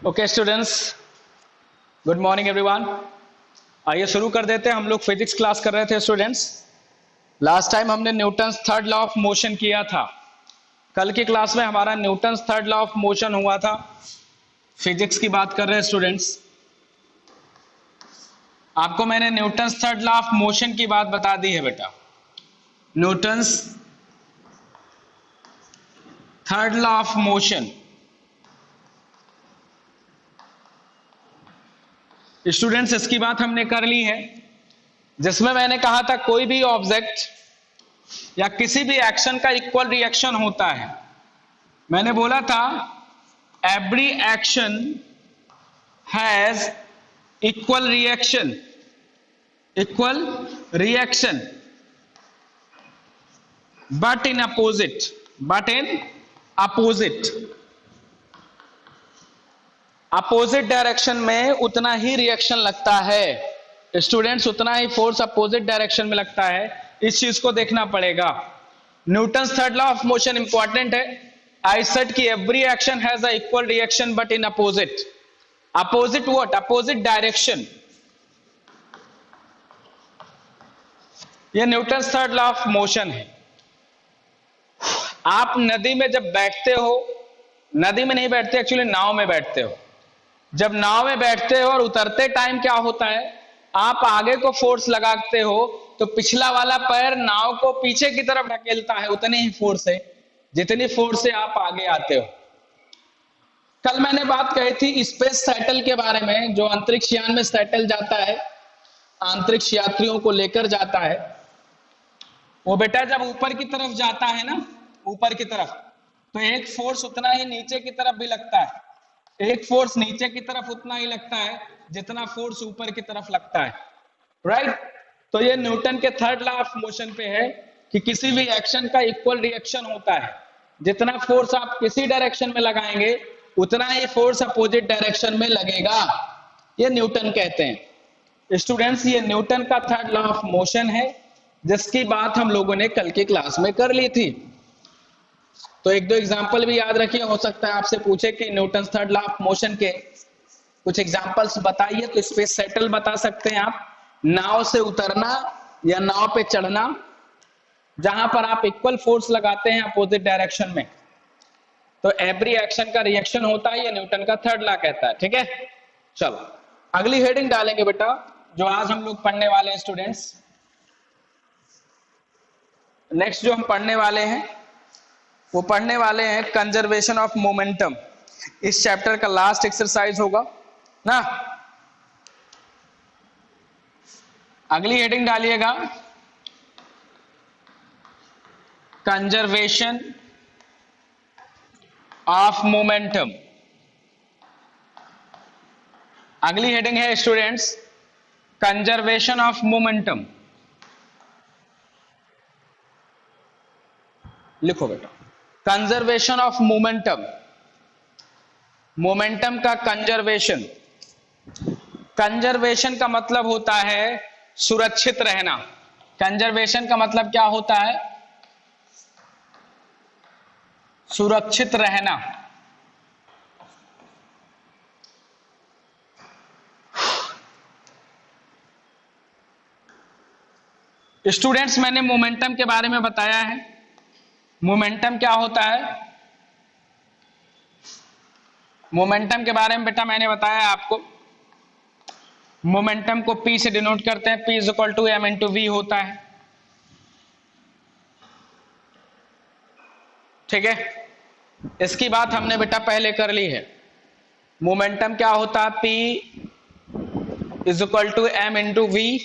Okay students, good morning everyone. आइए शुरू कर देते हैं। हम लोग फिजिक्स क्लास कर रहे थे स्टूडेंट्स। लास्ट टाइम हमने Newton's third law of motion किया था। कल की क्लास में हमारा Newton's third law of motion हुआ था। फिजिक्स की बात कर रहे हैं स्टूडेंट्स। आपको मैंने Newton's third law of motion की बात बता दी है बेटा। Newton's third law of motion students, इसकी बात हमने कर ली है, जिसमें मैंने कहा था कोई भी ऑब्जेक्ट या किसी भी एक्शन का इक्वल रिएक्शन होता है। मैंने बोला था every action has equal reaction but in opposite direction में उतना ही रिएक्शन लगता है स्टूडेंट्स, उतना ही फोर्स अपोजिट डायरेक्शन में लगता है। इस चीज को देखना पड़ेगा। Newton's third law of motion important है। आई सेड कि every action has a equal reaction but in opposite what? Opposite direction. ये Newton's third law of motion है। आप नदी में जब बैठते हो, नदी में नहीं बैठते, एक्चुअली नाव में बैठते हो। जब नाव में बैठते हो और उतरते टाइम क्या होता है, आप आगे को फोर्स लगाते हो तो पिछला वाला पैर नाव को पीछे की तरफ ढकेलता है, उतनी ही फोर्स है जितनी फोर्स से आप आगे आते हो। कल मैंने बात कही थी स्पेस शटल के बारे में, जो अंतरिक्ष यान में शटल जाता है, अंतरिक्ष यात्रियों को लेकर जाता है। वो बेटा जब ऊपर की तरफ जाता है ना, ऊपर की तरफ, तो एक फोर्स उतना ही नीचे की तरफ भी लगता है। एक फोर्स नीचे की तरफ उतना ही लगता है जितना फोर्स ऊपर की तरफ लगता है, राइट? तो ये न्यूटन के थर्ड लॉ ऑफ मोशन पे है कि किसी भी एक्शन का इक्वल रिएक्शन होता है। जितना फोर्स आप किसी डायरेक्शन में लगाएंगे उतना ही फोर्स अपोजिट डायरेक्शन में लगेगा। ये न्यूटन कहते हैं स्टूडेंट्स। ये न्यूटन का थर्ड लॉ ऑफ मोशन है, जिसकी बात हम लोगों ने कल की क्लास में कर ली थी। तो एक दो एग्जाम्पल भी याद रखिए। हो सकता है आपसे पूछे कि Newton third law of motion के कुछ एग्जाम्पल्स बताइए, तो स्पेस शटल बता सकते हैं आप, नाव से उतरना या नाव पे चढ़ना, जहां पर आप इक्वल फोर्स लगाते हैं अपोजिट डायरेक्शन में, तो एवरी एक्शन का रिएक्शन होता है। ये न्यूटन का थर्ड लॉ कहता है। ठीक है, चलो अगली हेडिंग डालेंगे बेटा, जो आज हम लोग पढ़ने वाले हैं स्टूडेंट्स। नेक्स्ट जो हम पढ़ने वाले हैं वो पढ़ने वाले हैं कंजर्वेशन ऑफ मोमेंटम। इस चैप्टर का लास्ट एक्सरसाइज होगा ना। अगली हेडिंग डालिएगा कंजर्वेशन ऑफ मोमेंटम। अगली हेडिंग है स्टूडेंट्स कंजर्वेशन ऑफ मोमेंटम। लिखो बेटा, कंजर्वेशन ऑफ मोमेंटम। मोमेंटम का कंजर्वेशन का मतलब होता है सुरक्षित रहना। कंजर्वेशन का मतलब क्या होता है? सुरक्षित रहना। स्टूडेंट्स, मैंने मोमेंटम के बारे में बताया है। मोमेंटम क्या होता है? मोमेंटम के बारे में बेटा मैंने बताया आपको। मोमेंटम को P से डिनोट करते हैं। P is equal to m into v होता है। ठीक है, इसकी बात हमने बेटा पहले कर ली है। मोमेंटम क्या होता है? P is equal to m into v.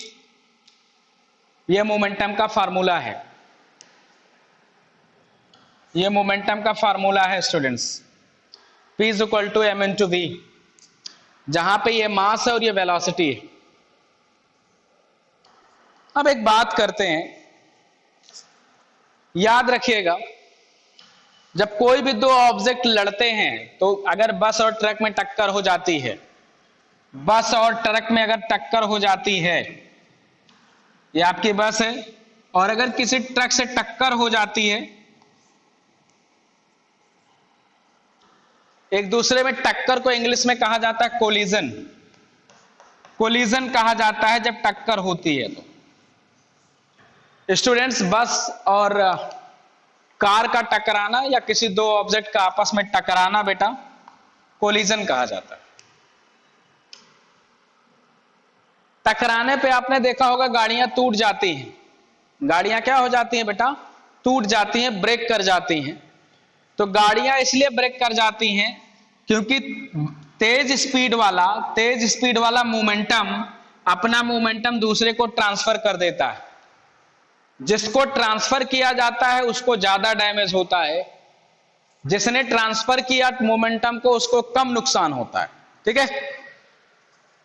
यह मोमेंटम का फार्मूला है। ये मोमेंटम का फार्मूला है students. P is equal to m into v, जहां पे ये मास है और ये वेलोसिटी है। अब एक बात करते हैं, याद रखिएगा, जब कोई भी दो ऑब्जेक्ट लड़ते हैं तो अगर बस और ट्रक में टक्कर हो जाती है, बस और ट्रक में अगर टक्कर हो जाती है, ये आपकी बस है और अगर किसी ट्रक से टक्कर हो जाती है एक दूसरे में टक्कर को इंग्लिश में कहा जाता है कोलिजन। कोलिजन कहा जाता है जब टक्कर होती है। तो स्टूडेंट्स, बस और कार का टकराना या किसी दो ऑब्जेक्ट का आपस में टकराना बेटा कोलिजन कहा जाता है। टकराने पे आपने देखा होगा गाड़ियां टूट जाती हैं। गाड़ियां क्या हो जाती हैं बेटा? टूट जाती हैं, ब्रेक कर जाती हैं। तो गाड़ियां इसलिए ब्रेक कर जाती हैं क्योंकि तेज स्पीड वाला मोमेंटम अपना मोमेंटम दूसरे को ट्रांसफर कर देता है। जिसको ट्रांसफर किया जाता है उसको ज्यादा डैमेज होता है, जिसने ट्रांसफर किया मोमेंटम को उसको कम नुकसान होता है। ठीक है,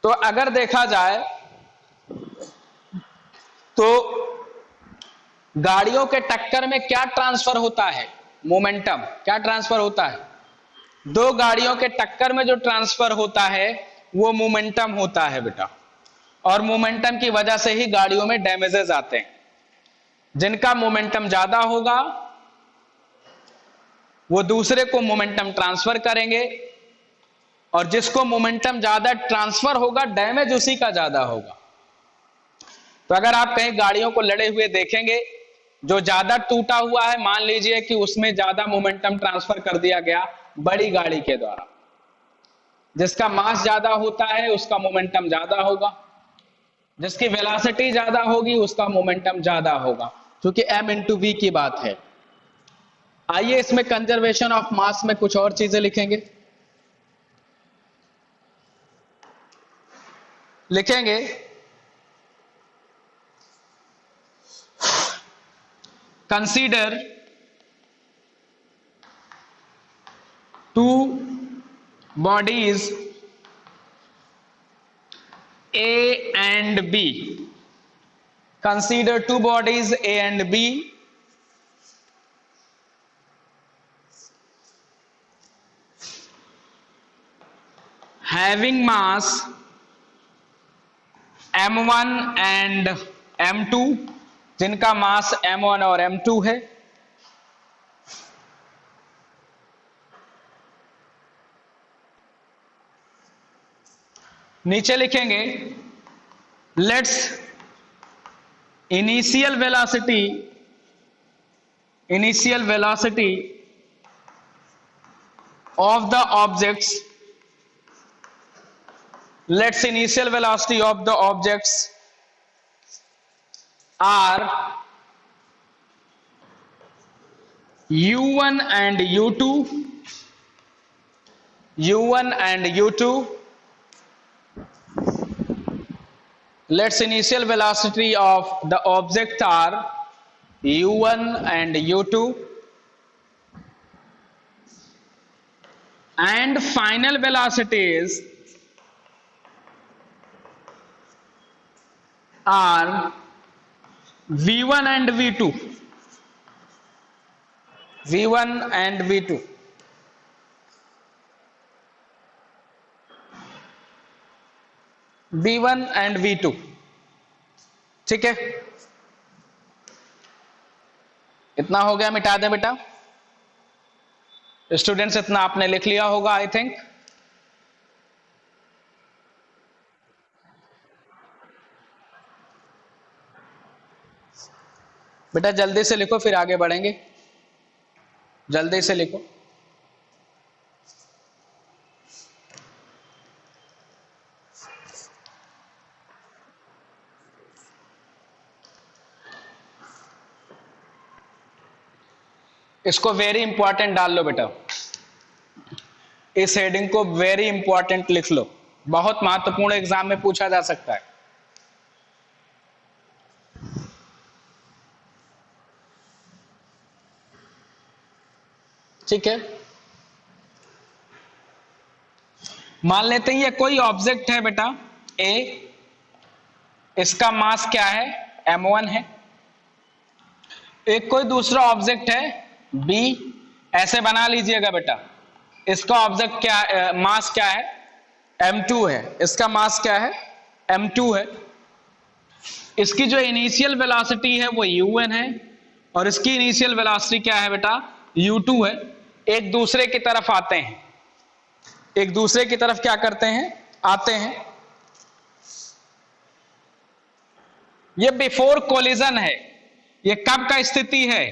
तो अगर देखा जाए तो गाड़ियों के टक्कर में क्या ट्रांसफर होता है? मोमेंटम। क्या ट्रांसफर होता है? दो गाड़ियों के टक्कर में जो ट्रांसफर होता है वो मोमेंटम होता है बेटा, और मोमेंटम की वजह से ही गाड़ियों में डैमेजेस आते हैं। जिनका मोमेंटम ज्यादा होगा वो दूसरे को मोमेंटम ट्रांसफर करेंगे, और जिसको मोमेंटम ज्यादा ट्रांसफर होगा डैमेज उसी का ज्यादा होगा। तो अगर आप कहीं गाड़ियों को लड़े हुए देखेंगे, जो ज्यादा टूटा हुआ है, मान लीजिए कि उसमें ज्यादा मोमेंटम ट्रांसफर कर दिया गया बड़ी गाड़ी के द्वारा, जिसका मास ज्यादा होता है उसका मोमेंटम ज्यादा होगा, जिसकी वेलोसिटी ज्यादा होगी उसका मोमेंटम ज्यादा होगा, क्योंकि m इंटू वी की बात है। आइए इसमें कंजर्वेशन ऑफ मास में कुछ और चीजें लिखेंगे। Consider two bodies A and B. Consider two bodies A and B having mass m1 and m2, जिनका मास m1 और m2 है। नीचे लिखेंगे let's initial velocity of the objects, let's initial velocity of the objects are u1 and u2, let's initial velocity of the object are u1 and u2, and final velocities are v1 and v2, v1 and v2। ठीक है, इतना हो गया, मिटा दें बेटा। Students इतना आपने लिख लिया होगा आई थिंक। बेटा जल्दी से लिखो फिर आगे बढ़ेंगे, जल्दी से लिखो। इसको वेरी इंपॉर्टेंट डाल लो बेटा, इस हेडिंग को वेरी इंपॉर्टेंट लिख लो, बहुत महत्वपूर्ण एग्जाम में पूछा जा सकता है। ठीक है, मान लेते हैं ये कोई ऑब्जेक्ट है बेटा ए, इसका मास क्या है m1 है। एक कोई दूसरा ऑब्जेक्ट है बी, ऐसे बना लीजिएगा बेटा, इसका ऑब्जेक्ट क्या मास क्या है m2 है, इसका मास क्या है m2 है। इसकी जो इनिशियल वेलोसिटी है वो u1 है और इसकी इनिशियल वेलोसिटी क्या है बेटा u2 है। एक दूसरे की तरफ आते हैं, एक दूसरे की तरफ क्या करते हैं, आते हैं। ये बिफोर कोलिजन है। ये कब का स्थिति है,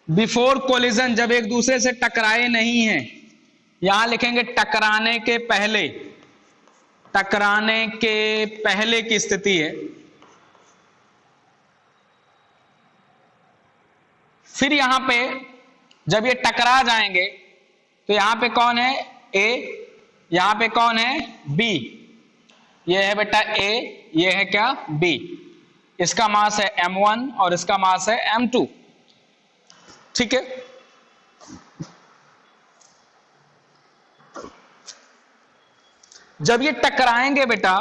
बिफोर कोलिजन, जब एक दूसरे से टकराए नहीं हैं। यहां लिखेंगे टकराने के पहले, टकराने के पहले की स्थिति है। फिर यहां पे जब ये टकरा जाएंगे तो यहां पे कौन है, ए, यहां पे कौन है, बी। ये है बेटा ए, ये है क्या, बी। इसका मास है m1 और इसका मास है m2। ठीक है। जब ये टकराएंगे बेटा,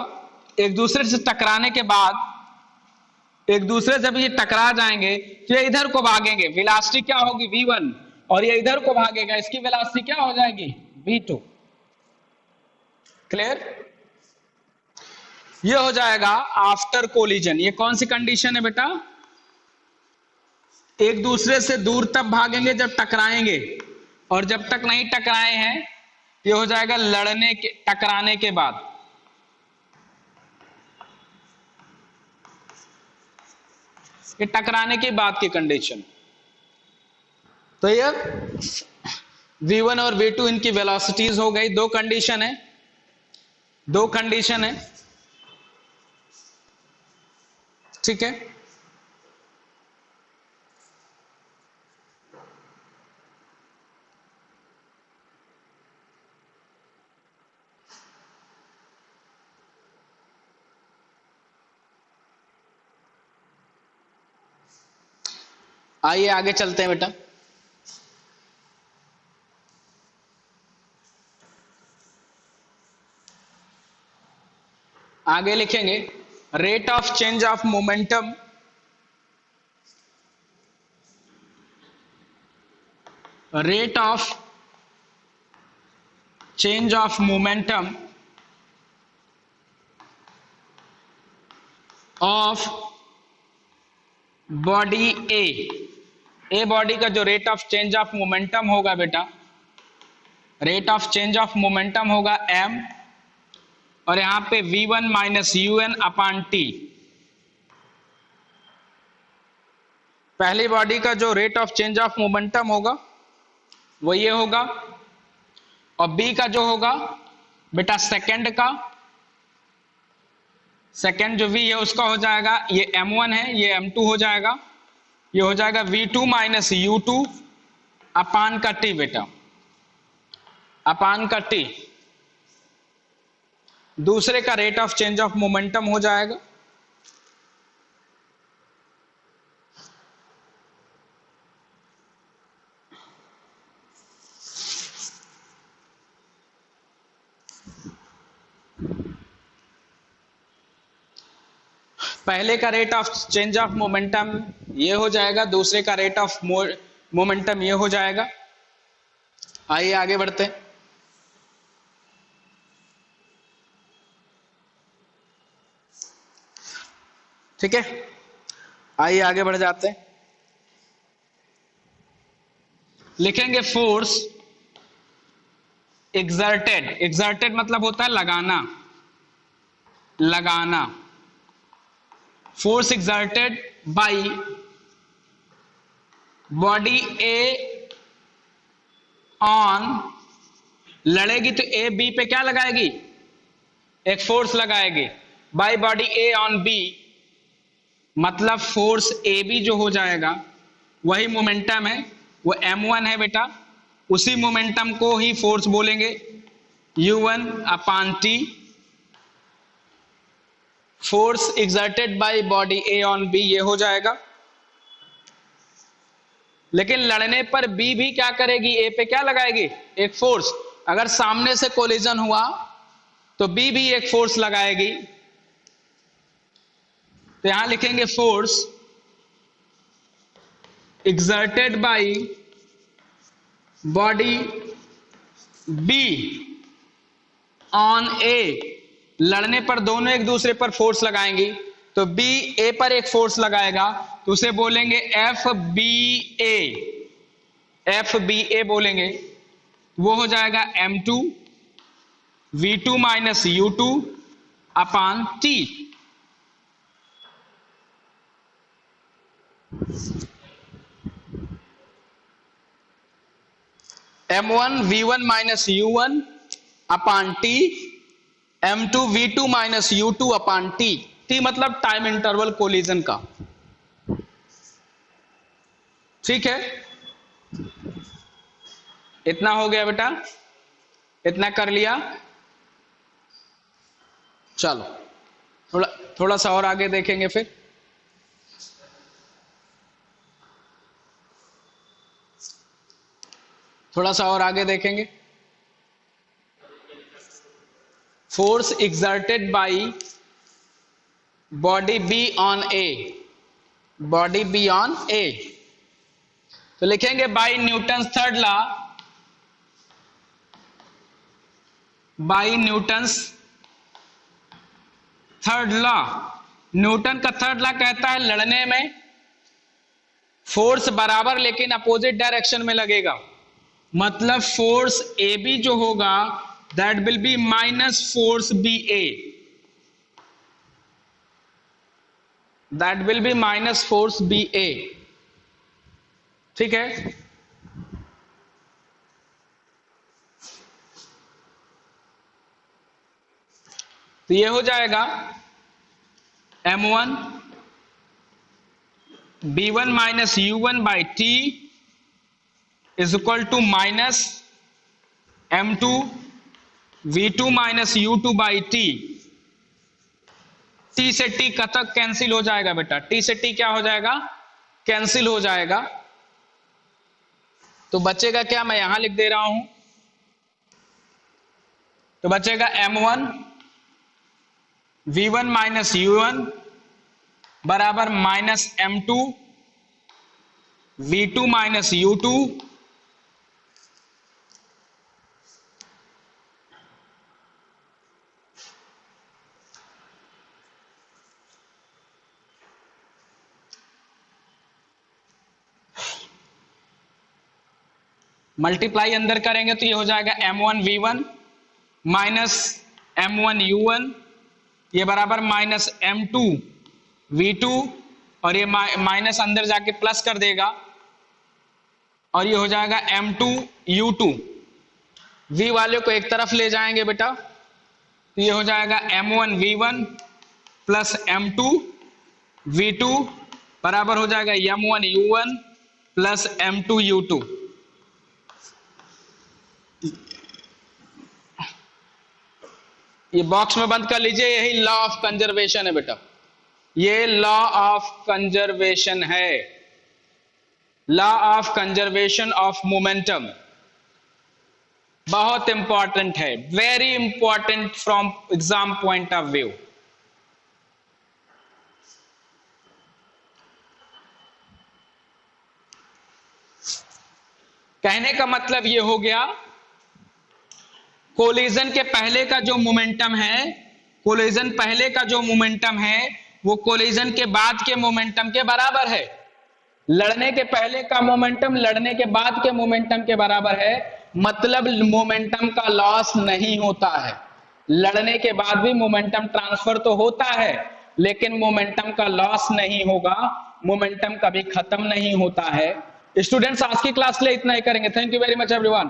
एक दूसरे से टकराने के बाद, एक दूसरे से जब ये टकरा जाएंगे तो ये इधर को भागेंगे, वेलोसिटी क्या होगी, v1, और ये इधर को भागेगा, इसकी वेलोसिटी क्या हो जाएगी, v2। क्लियर। ये हो जाएगा आफ्टर कोलिजन। ये कौन सी कंडीशन है बेटा, एक दूसरे से दूर तब भागेंगे जब टकराएंगे, और जब तक नहीं टकराए हैं ये हो जाएगा लड़ने के, टकराने के बाद। ये टकराने के बाद की कंडीशन। तो ये v1 और v2 इनकी वेलोसिटीज हो गई। दो कंडीशन है, दो कंडीशन है। ठीक है। आइए आगे चलते हैं बेटा। आगे लिखेंगे rate of change of momentum, rate of change of momentum of body a body का जो rate of change of momentum होगा बेटा, rate of change of momentum होगा m, और यहां पे v1 माइनस un अपान t। पहली बॉडी का जो rate of change of momentum होगा वो ये होगा, और b का जो होगा बेटा सेकंड का, सेकंड जो v है उसका हो जाएगा, ये m1 है, ये m2 हो जाएगा, ये हो जाएगा v2 माइनस u2 अपान का t बेटा, अपान का t। दूसरे का rate of change of momentum हो जाएगा। पहले का rate of change of momentum ये हो जाएगा, दूसरे का रेट ऑफ मोमेंटम ये हो जाएगा। आइए आगे बढ़ते हैं। ठीक है, आइए आगे बढ़ जाते हैं। लिखेंगे फोर्स एक्सर्टेड, एक्सर्टेड मतलब होता है लगाना, लगाना। Force exerted by body A on, लड़ेगी तो ए बी पे क्या लगाएगी, एक फोर्स लगाएगी, by body A on B, मतलब फोर्स ए बी जो हो जाएगा वही मोमेंटम है, वो m1 है बेटा, उसी मोमेंटम को ही फोर्स बोलेंगे u1 upon t। Force exerted by body A on B ये हो जाएगा। लेकिन लड़ने पर बी भी क्या करेगी, ए पे क्या लगाएगी, एक फोर्स। अगर सामने से कोलिजन हुआ तो बी भी एक फोर्स लगाएगी। तो यहां लिखेंगे force exerted by body B on A, लड़ने पर दोनों एक दूसरे पर फोर्स लगाएंगी, तो बी ए पर एक फोर्स लगाएगा तो उसे बोलेंगे एफ बी ए, एफ बी ए बोलेंगे, वो हो जाएगा m2 v2 माइनस u2 अपान t। m1 v1 minus u1 upon t, m2 v2 minus u2 अपान t। t मतलब टाइम इंटरवल कोलिजन का। ठीक है, इतना हो गया बेटा, इतना कर लिया। चलो थोड़ा सा और आगे देखेंगे फिर। थोड़ा सा और आगे देखेंगे। Force exerted by body B on A, body B on A, तो लिखेंगे by Newton's third law, by Newton's third law. Newton का थर्ड लॉ कहता है लड़ने में फोर्स बराबर लेकिन अपोजिट डायरेक्शन में लगेगा। मतलब फोर्स ए बी जो होगा that will be minus force B A, that will be minus force B A. ठीक है, तो ये हो जाएगा m1 b1 minus u1 by T is equal to minus m2 v2 minus u2 by T. t से t कतक cancel हो जाएगा बेटा, t से t क्या हो जाएगा, कैंसिल हो जाएगा। तो बचेगा क्या, मैं यहां लिख दे रहा हूं, तो बचेगा m1 v1 माइनस u1 बराबर minus m2 v2 minus u2 multiply अंदर करेंगे तो ये हो जाएगा m1 v1 minus m1 u1, ये बराबर माइनस m2 v2, और ये माइनस अंदर जाके प्लस कर देगा और ये हो जाएगा m2 u2। v वाले को एक तरफ ले जाएंगे बेटा, तो ये हो जाएगा m1 v1 plus m2 v2 बराबर हो जाएगा m1 u1 plus m2 u2। ये बॉक्स में बंद कर लीजिए, यही लॉ ऑफ कंजर्वेशन है बेटा, ये लॉ ऑफ कंजर्वेशन है, law of conservation of momentum. बहुत इंपॉर्टेंट है, very important from exam point of view. कहने का मतलब ये हो गया, कोलिजन के पहले का जो मोमेंटम है, कोलिजन पहले का जो मोमेंटम है वो कोलिजन के बाद के मोमेंटम के बराबर है। लड़ने के पहले का मोमेंटम लड़ने के बाद के मोमेंटम के बराबर है, मतलब मोमेंटम का लॉस नहीं होता है। लड़ने के बाद भी मोमेंटम ट्रांसफर तो होता है लेकिन मोमेंटम का लॉस नहीं होगा, मोमेंटम कभी खत्म नहीं होता है। स्टूडेंट्स आज की क्लास के लिए इतना ही करेंगे। Thank you very much everyone.